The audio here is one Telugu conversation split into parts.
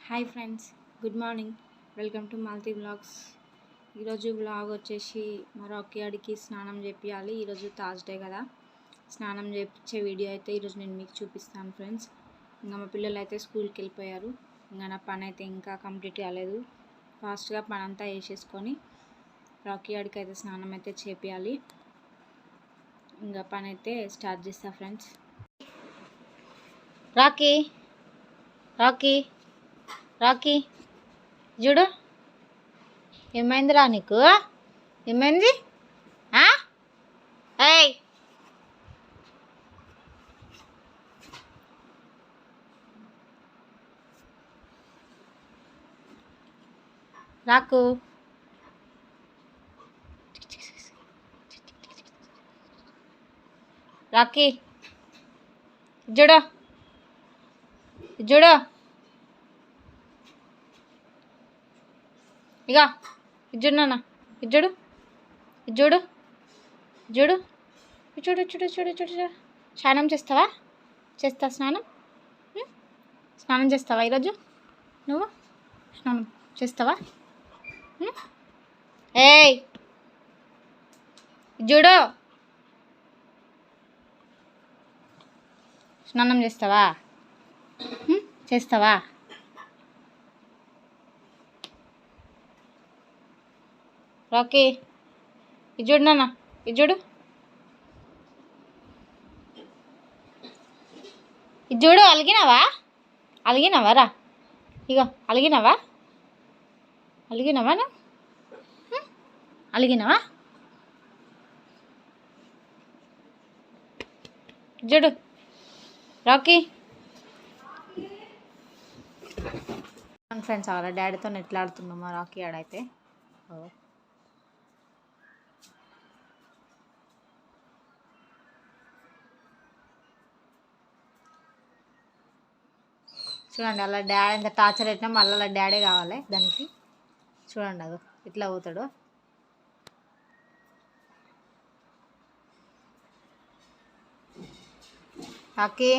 Hi friends, good morning. Welcome to Malti vlogs. ఈరోజు వ్లాగ్ వచ్చేసి మా రాకీ ఆడికి స్నానం చేపియాలి. ఈరోజు థర్స్డే కదా, స్నానం చేపించే వీడియో అయితే ఈరోజు నేను మీకు చూపిస్తాను ఫ్రెండ్స్. ఇంకా మా పిల్లలు అయితే స్కూల్కి వెళ్ళిపోయారు. ఇంకా నా పని అయితే ఇంకా కంప్లీట్ కాలేదు. ఫాస్ట్గా పని అంతా వేసేసుకొని రాకీ ఆడికి అయితే స్నానం అయితే చేపియాలి. ఇంకా పని అయితే స్టార్ట్ చేస్తా ఫ్రెండ్స్. రాకీ రాకీ రాకీ చూడు, ఏమైందిరా నీకు? ఏమైంది? ఏయ్, రాకు. రాకీ చూడు, చూడు, ఇక చూడు నాన్న, చూడు, చూడు, చూడు, చూడు, చూడు, చూడు, చూడు, చూడు. స్నానం చేస్తావా? చేస్తా స్నానం? స్నానం చేస్తావా ఈరోజు? నువ్వు స్నానం చేస్తావా? ఏయ్ చూడు, స్నానం చేస్తావా? చేస్తావా? రాకీ ఇది చూడు నాన్న, ఇది చూడు, ఇది చూడు. అలిగినావా? అలిగినావా? రా, ఇగో అలిగినావా? అలిగినావా? అలిగినావా? చూడు రాకీ. ఫ్రెండ్స్, వాళ్ళ డాడీతో ఎట్లా ఆడుతున్నామా రాకీ ఆడైతే. చూడండి, అలా డాడీ ఎంత టార్చర్ పెట్టినా మళ్ళీ అలా డాడీ కావాలి దానికి. చూడండి, అది ఇట్లా పోతాడు. రాకీ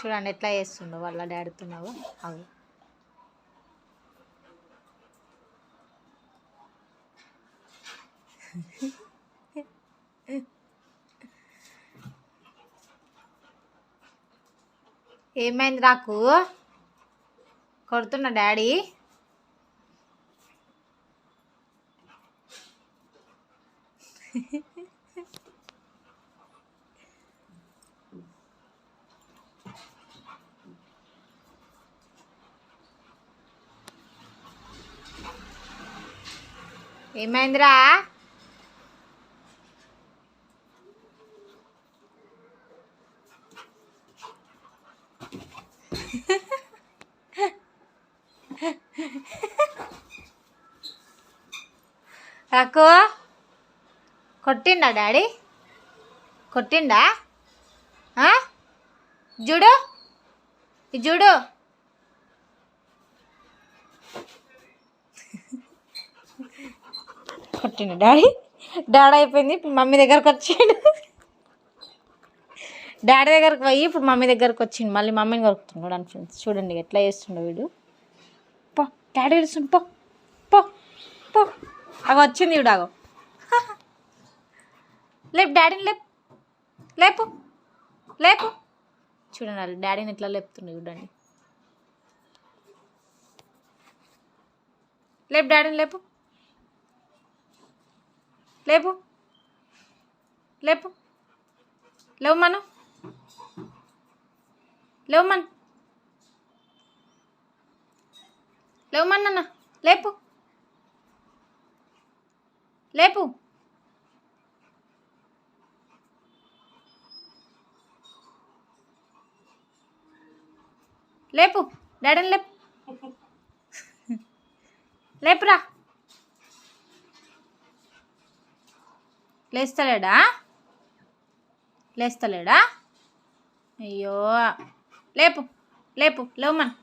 చూడండి ఎట్లా చేస్తుండో వాళ్ళ డాడీతున్నావు. అవి ఏమైంది రాకు? కొడుతున్నా డాడీ? ఏమైందిరా? రాకు కొట్టిండా డాడీ? కొట్టిండా? చూడు, ఇది చూడు. కొట్టిండు డాడీ. డాడీ అయిపోయింది, ఇప్పుడు మమ్మీ దగ్గరకు వచ్చిండు. డాడీ దగ్గరకు పోయి ఇప్పుడు మమ్మీ దగ్గరకు వచ్చిండు. మళ్ళీ మమ్మీని కొరుకుతున్నాడు అని ఫ్రెండ్స్. చూడండి ఎట్లా చేస్తుండో వీడు. పో, డాడీ తెలుసు. పో పో పో. అగో వచ్చింది వీడు. అగో లేపు డాడీని, లేపు లేపు లేపు. చూడండి డాడీని ఎట్లా లేపుతుండే చూడండి. లేపు డాడీని, లేపు లేపు లేపు. లేవు మనం, లేవు మన, లేవు మన, లేపు లేపు. లేపు డాడీని, లేపు లేపురా. లేస్తలేడా? లేస్తలేడా? అయ్యో, లేపు లేపు, లేవమని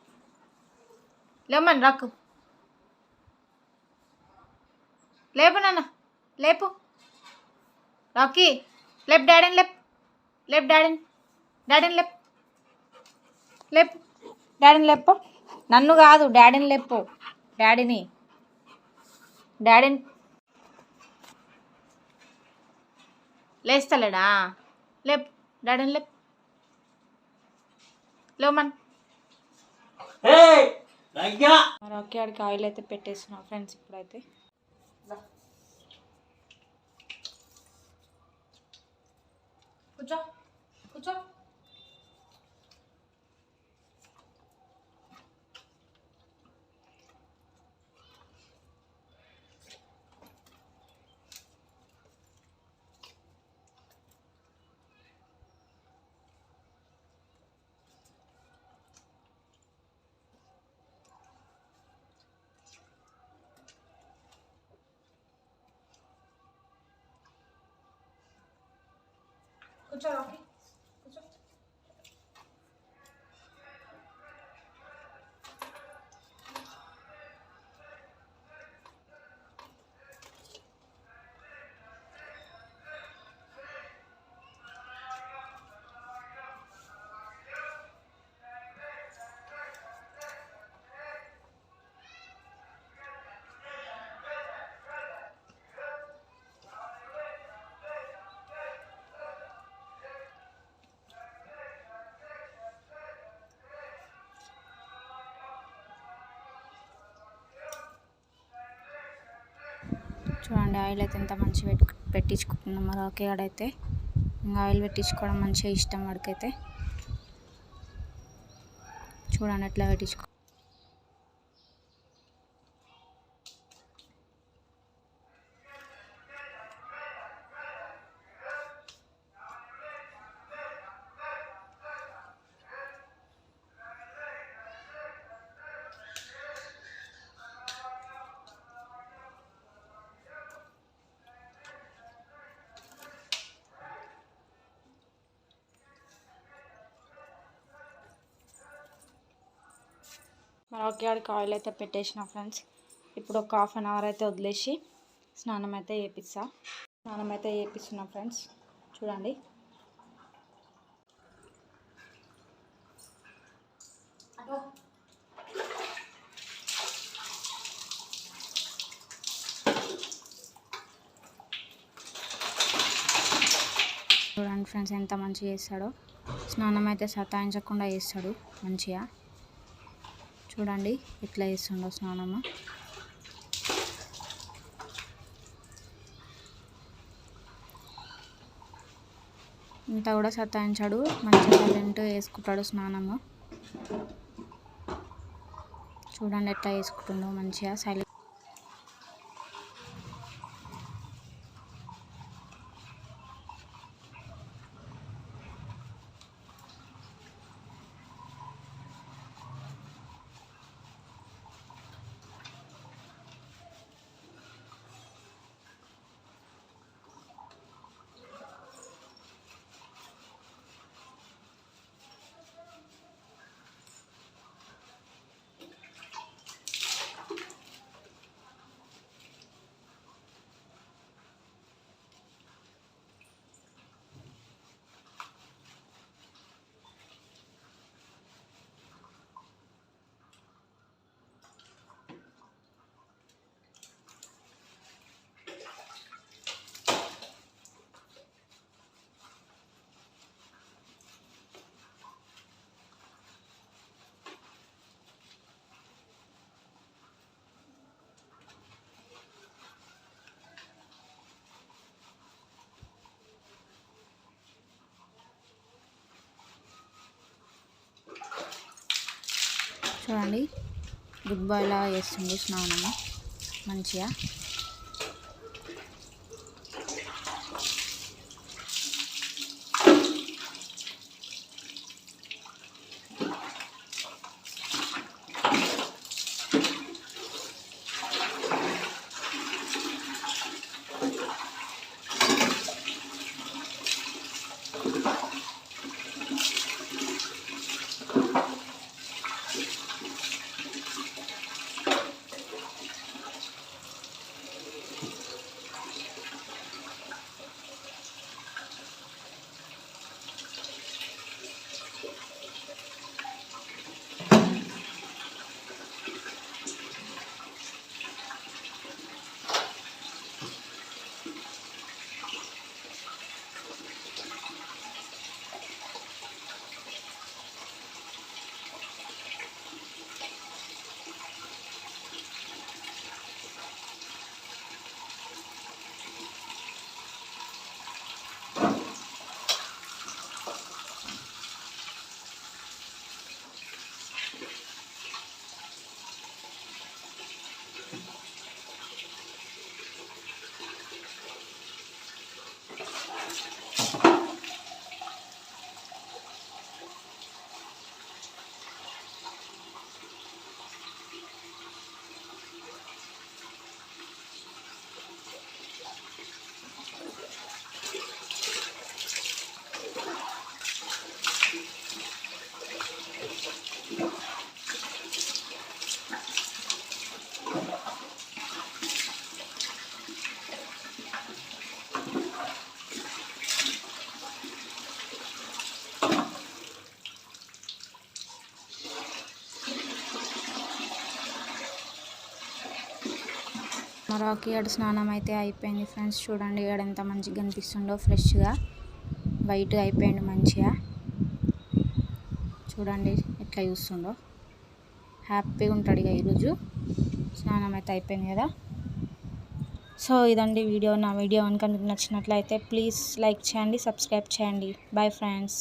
రాకు, లేపు నాన్న, లేపు రాకీ, లేపు డాడీని, లేపు డాడీని, లేపు డాడీని, లేపు, నన్ను కాదు డాడీని లేపు, డాడీని లేస్తలేడా? లేపు డాడీని, లేవమని. మరి ఓకే, ఆడికి ఆయిల్ అయితే పెట్టేస్తున్నాం ఫ్రెండ్స్. ఇప్పుడైతే కూర్చో కూర్చో. కూర్చో రాకీ, కూర్చో. చూడండి, ఆయిల్ అయితే ఎంత మంచిగా పెట్టించుకుంటున్నాం. మరి ఓకే ఆడైతే ఇంకా ఆయిల్ పెట్టించుకోవడం మంచిగా ఇష్టం వాడికైతే. చూడండి ఎట్లా పెట్టించుకో. మరి ఓకే ఆడికి ఆయిల్ అయితే పెట్టేసిన ఫ్రెండ్స్. ఇప్పుడు ఒక ½ అన్ అవర్ అయితే వదిలేసి స్నానం అయితే చేపిస్తున్నా ఫ్రెండ్స్. చూడండి ఫ్రెండ్స్ ఎంత మంచిగా చేస్తాడో. స్నానం అయితే సతాయించకుండా చేస్తాడు మంచిగా. చూడండి ఎట్లా చేస్తుండో స్నానము. ఇంత కూడా సతాయించాడు, మంచిగా సైలెంట్ వేసుకుంటాడు స్నానము. చూడండి ఎట్లా వేసుకుంటుండో మంచిగా సైలెంట్. చూడండి గుడ్ బాయ్ లా చేస్తుంది స్నానము మంచిగా. రాకీ ఆడ స్నానం అయితే అయిపోయింది ఫ్రెండ్స్. చూడండి ఆడ ఎంత మంచిగా కనిపిస్తుండో, ఫ్రెష్గా వైట్ అయిపోయింది మంచిగా. చూడండి ఎట్లా చూస్తుండో, హ్యాపీగా ఉంటాడు ఇక ఈరోజు. స్నానం అయితే అయిపోయింది కదా. సో ఇదండి వీడియో. నా వీడియో కనుక మీకు నచ్చినట్లయితే ప్లీజ్ లైక్ చేయండి, సబ్స్క్రైబ్ చేయండి. Bye friends.